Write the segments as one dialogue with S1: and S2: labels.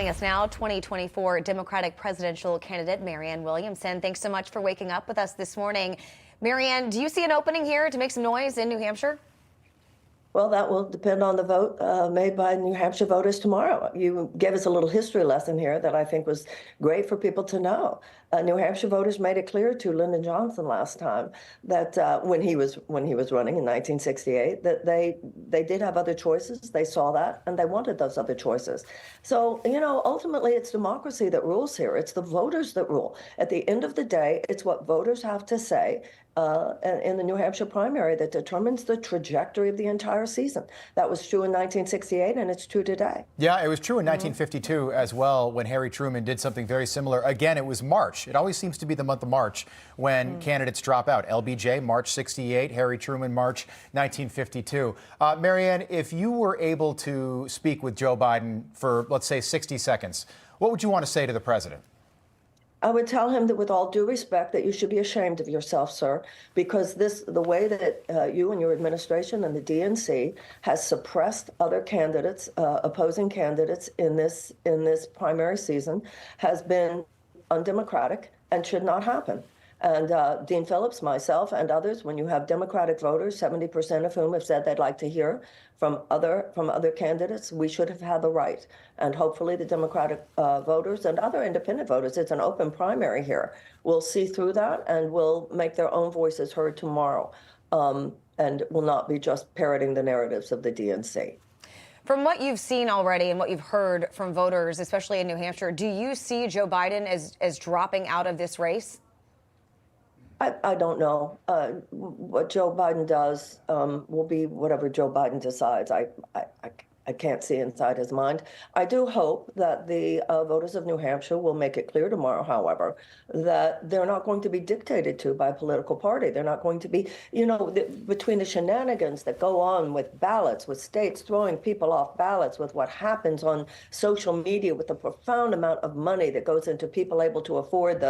S1: Joining us now, 2024 Democratic presidential candidate Marianne Williamson. Thanks so much for waking up with us this morning. Marianne, do you see an opening here to make some noise in New Hampshire?
S2: Well, that will depend on the vote made by New Hampshire voters tomorrow. You gave us a little history lesson here that I think was great for people to know. New Hampshire voters made it clear to Lyndon Johnson last time that when he was running in 1968, that they did have other choices. They saw that and they wanted those other choices. So, ultimately it's democracy that rules here. It's the voters that rule. At the end of the day, it's what voters have to say in the New Hampshire primary that determines the trajectory of the entire season. That was true in 1968, and it's true today.
S3: Yeah, it was true in 1952 as well, when Harry Truman did something very similar. Again, it was March. It always seems to be the month of March when candidates drop out. LBJ, March 68, Harry Truman, March 1952. Marianne, if you were able to speak with Joe Biden for, let's say, 60 seconds, what would you want to say to the president?
S2: I would tell him that, with all due respect, that you should be ashamed of yourself, sir, because the way that you and your administration and the DNC has suppressed other candidates, opposing candidates in this primary season, has been undemocratic and should not happen. And Dean Phillips, myself, and others, when you have Democratic voters, 70% of whom have said they'd like to hear from other candidates, we should have had the right. And hopefully the Democratic voters and other independent voters, it's an open primary here, will see through that and will make their own voices heard tomorrow, and will not be just parroting the narratives of the DNC.
S1: From what you've seen already and what you've heard from voters, especially in New Hampshire, do you see Joe Biden as dropping out of this race?
S2: I don't know. What Joe Biden does will be whatever Joe Biden decides. I can't see inside his mind. I do hope that the voters of New Hampshire will make it clear tomorrow, however, that they're not going to be dictated to by a political party. They're not going to be, between the shenanigans that go on with ballots, with states throwing people off ballots, with what happens on social media, with the profound amount of money that goes into people able to afford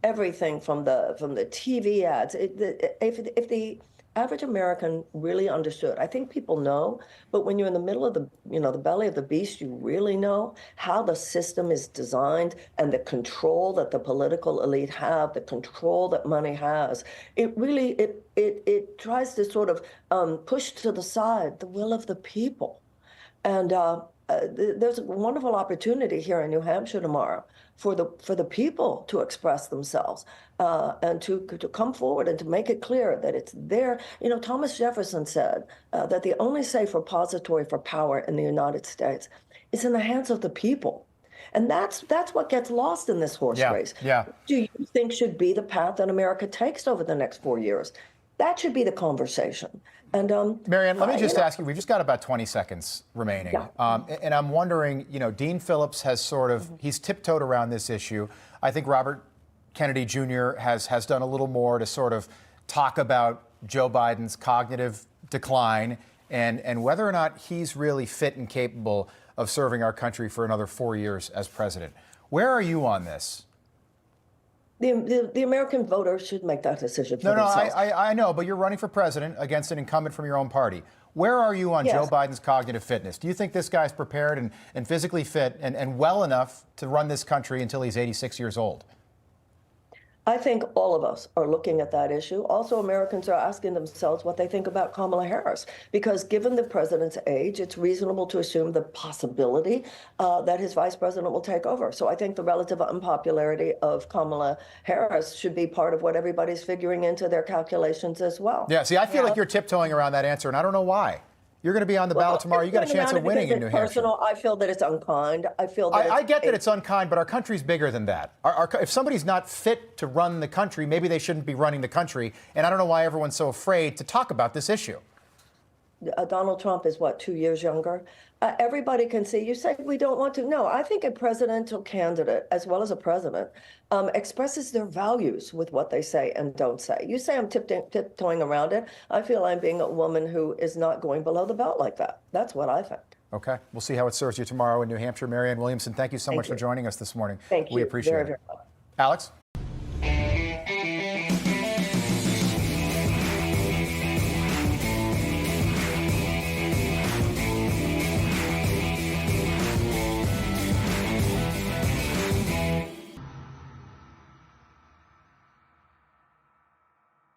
S2: everything from the TV ads. If the average American really understood. I think people know, but when you're in the middle of the belly of the beast, you really know how the system is designed and the control that the political elite have, the control that money has. It really, it tries to sort of push to the side the will of the people. And there's a wonderful opportunity here in New Hampshire tomorrow for the people to express themselves and to come forward and to make it clear that it's there. Thomas Jefferson said that the only safe repository for power in the United States is in the hands of the people. And that's what gets lost in this horse race.
S3: Yeah.
S2: Do you think should be the path that America takes over the next 4 years? That should be the conversation. And
S3: Marianne, let me just ask you, we've just got about 20 seconds remaining. Yeah. And I'm wondering, Dean Phillips has he's tiptoed around this issue. I think Robert Kennedy Jr. has done a little more to sort of talk about Joe Biden's cognitive decline and whether or not he's really fit and capable of serving our country for another 4 years as president. Where are you on this?
S2: The American voters should make that decision for themselves.
S3: I know, but you're running for president against an incumbent from your own party. Where are you on Joe Biden's cognitive fitness? Do you think this guy's prepared and physically fit and well enough to run this country until he's 86 years old?
S2: I think all of us are looking at that issue. Also, Americans are asking themselves what they think about Kamala Harris, because given the president's age, it's reasonable to assume the possibility that his vice president will take over. So I think the relative unpopularity of Kamala Harris should be part of what everybody's figuring into their calculations as well.
S3: Yeah, see, I feel like you're tiptoeing around that answer, and I don't know why. You're going to be on the ballot tomorrow. You got a chance of winning in New Hampshire.
S2: I feel that it's unkind. I
S3: get that it's unkind, but our country's bigger than that. If somebody's not fit to run the country, maybe they shouldn't be running the country. And I don't know why everyone's so afraid to talk about this issue.
S2: Donald Trump is, what, 2 years younger? Everybody can see. You say we don't want to. No, I think a presidential candidate, as well as a president, expresses their values with what they say and don't say. You say I'm tiptoeing around it. I feel I'm being a woman who is not going below the belt like that. That's what I think.
S3: Okay. We'll see how it serves you tomorrow in New Hampshire. Marianne Williamson, thank you so much for joining us this morning.
S2: Thank you.
S3: We appreciate it.
S2: Very much.
S3: Alex?